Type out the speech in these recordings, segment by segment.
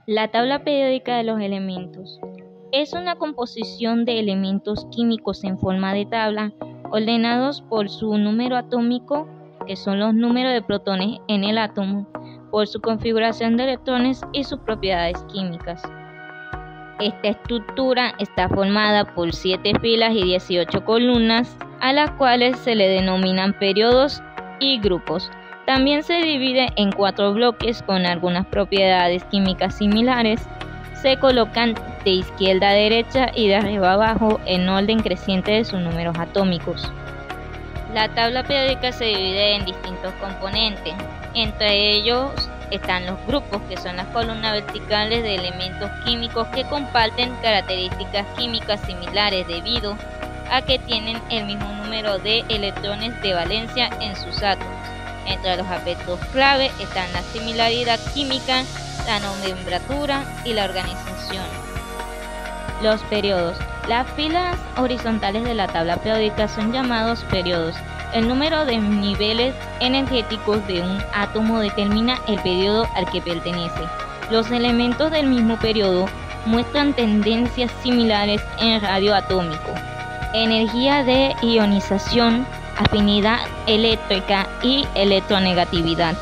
La tabla periódica de los elementos es una composición de elementos químicos en forma de tabla, ordenados por su número atómico, que son los números de protones en el átomo, por su configuración de electrones y sus propiedades químicas. Esta estructura está formada por 7 filas y 18 columnas, a las cuales se le denominan periodos y grupos. También se divide en 4 bloques con algunas propiedades químicas similares. Se colocan de izquierda a derecha y de arriba a abajo en orden creciente de sus números atómicos. La tabla periódica se divide en distintos componentes. Entre ellos están los grupos, que son las columnas verticales de elementos químicos que comparten características químicas similares debido a que tienen el mismo número de electrones de valencia en sus átomos. Entre los aspectos clave están la similaridad química, la nomenclatura y la organización. Los periodos. Las filas horizontales de la tabla periódica son llamados periodos. El número de niveles energéticos de un átomo determina el periodo al que pertenece. Los elementos del mismo periodo muestran tendencias similares en radio atómico, energía de ionización, afinidad eléctrica y electronegatividad.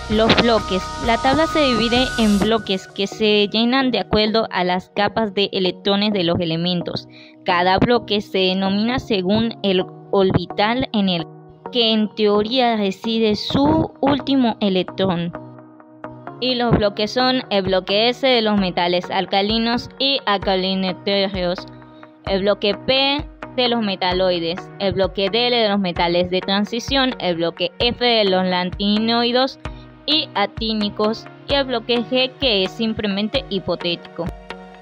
Los bloques. La tabla se divide en bloques que se llenan de acuerdo a las capas de electrones de los elementos. Cada bloque se denomina según el orbital en el que en teoría reside su último electrón. Y los bloques son el bloque S de los metales alcalinos y alcalinotérios, el bloque P de los metaloides, el bloque D de los metales de transición, el bloque F de los lanthanoides y actínicos, y el bloque G, que es simplemente hipotético.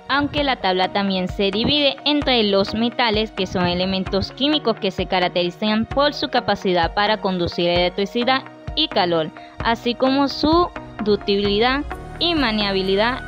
Aunque la tabla también se divide entre los metales, que son elementos químicos que se caracterizan por su capacidad para conducir electricidad y calor, así como su ductibilidad y maleabilidad.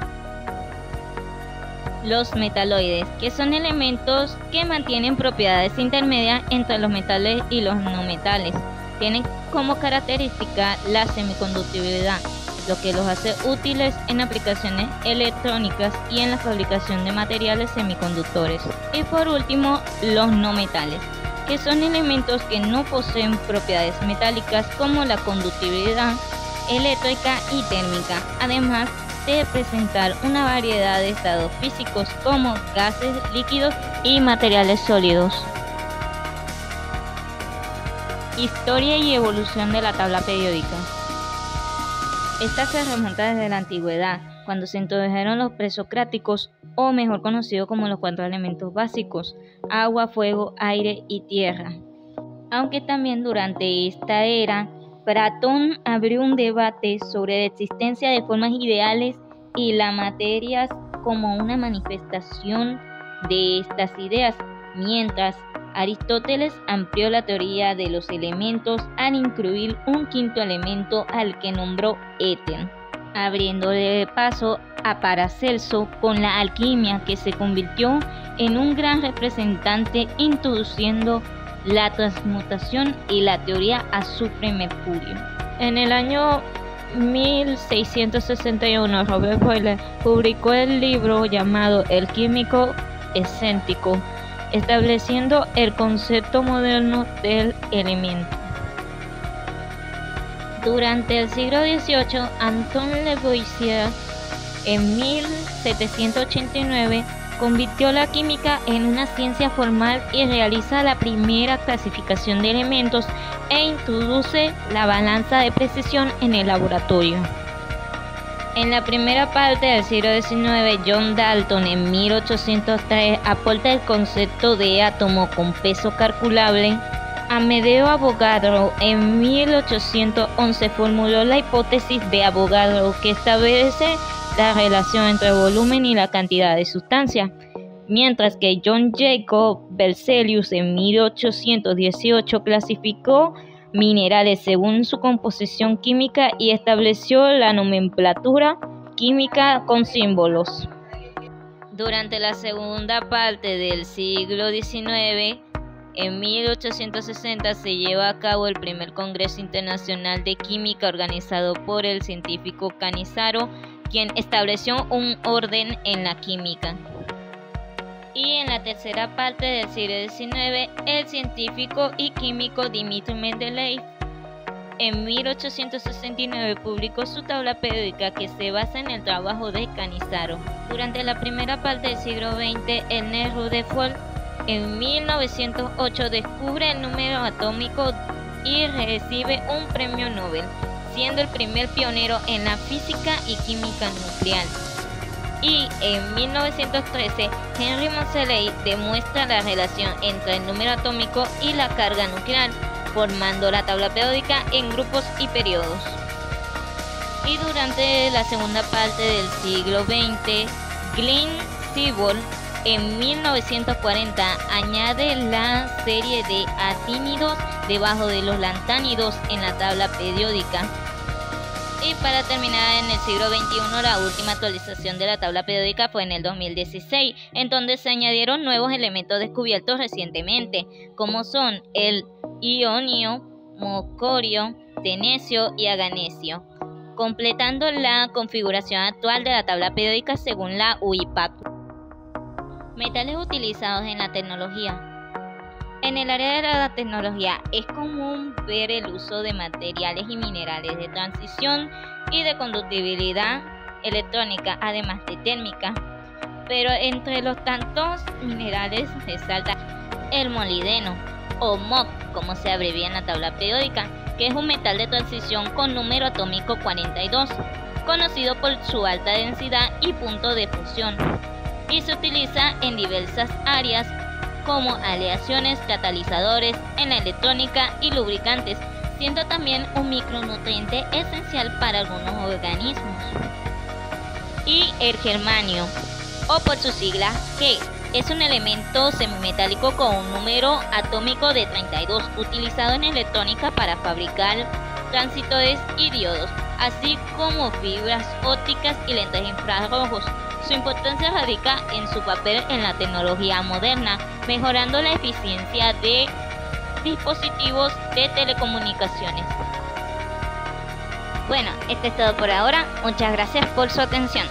Los metaloides, que son elementos que mantienen propiedades intermedias entre los metales y los no metales, tienen como característica la semiconductibilidad, lo que los hace útiles en aplicaciones electrónicas y en la fabricación de materiales semiconductores. Y por último, los no metales, que son elementos que no poseen propiedades metálicas como la conductibilidad eléctrica y térmica, además de presentar una variedad de estados físicos como gases, líquidos y materiales sólidos. Historia y evolución de la tabla periódica. Esta se remonta desde la antigüedad, cuando se introdujeron los presocráticos, o mejor conocidos como los 4 elementos básicos: agua, fuego, aire y tierra. Aunque también durante esta era, Platón abrió un debate sobre la existencia de formas ideales y la materia como una manifestación de estas ideas, mientras Aristóteles amplió la teoría de los elementos al incluir un 5º elemento al que nombró éter, abriéndole paso a Paracelso con la alquimia, que se convirtió en un gran representante introduciendo la transmutación y la teoría azufre-mercurio. En el año 1661, Robert Boyle publicó el libro llamado El químico excéntrico, estableciendo el concepto moderno del elemento. Durante el siglo XVIII, Antoine Lavoisier, en 1789, convirtió la química en una ciencia formal y realiza la primera clasificación de elementos e introduce la balanza de precisión en el laboratorio. En la primera parte del siglo XIX, John Dalton en 1803 aporta el concepto de átomo con peso calculable. Amedeo Avogadro en 1811 formuló la hipótesis de Avogadro, que establece la relación entre el volumen y la cantidad de sustancia, mientras que John Jacob Berzelius en 1818 clasificó minerales según su composición química y estableció la nomenclatura química con símbolos. Durante la segunda parte del siglo XIX, en 1860 se lleva a cabo el primer Congreso Internacional de Química organizado por el científico Cannizzaro quien estableció un orden en la química. Y en la tercera parte del siglo XIX, el científico y químico Dmitri Mendeleev en 1869 publicó su tabla periódica que se basa en el trabajo de Cannizzaro. Durante la primera parte del siglo XX, Ernest Rutherford en 1908 descubre el número atómico y recibe un premio Nobel, siendo el primer pionero en la física y química nuclear. Y en 1913, Henry Moseley demuestra la relación entre el número atómico y la carga nuclear, formando la tabla periódica en grupos y periodos. Y durante la segunda parte del siglo XX, Glenn Seaborg en 1940 añade la serie de actínidos debajo de los lantánidos en la tabla periódica. Y para terminar, en el siglo XXI, la última actualización de la tabla periódica fue en el 2016, en donde se añadieron nuevos elementos descubiertos recientemente, como son el ionio, mercurio, tenesio y aganesio, completando la configuración actual de la tabla periódica según la UIPAC. Metales utilizados en la tecnología. En el área de la tecnología es común ver el uso de materiales y minerales de transición y de conductibilidad electrónica, además de térmica. Pero entre los tantos minerales resalta el molibdeno, o MOC, como se abrevia en la tabla periódica, que es un metal de transición con número atómico 42, conocido por su alta densidad y punto de fusión, y se utiliza en diversas áreas como aleaciones, catalizadores, en la electrónica y lubricantes, siendo también un micronutriente esencial para algunos organismos. Y el germanio, o por su sigla G, es un elemento semimetálico con un número atómico de 32, utilizado en electrónica para fabricar transistores y diodos, así como fibras ópticas y lentes infrarrojos. Su importancia radica en su papel en la tecnología moderna, mejorando la eficiencia de dispositivos de telecomunicaciones. Bueno, esto es todo por ahora. Muchas gracias por su atención.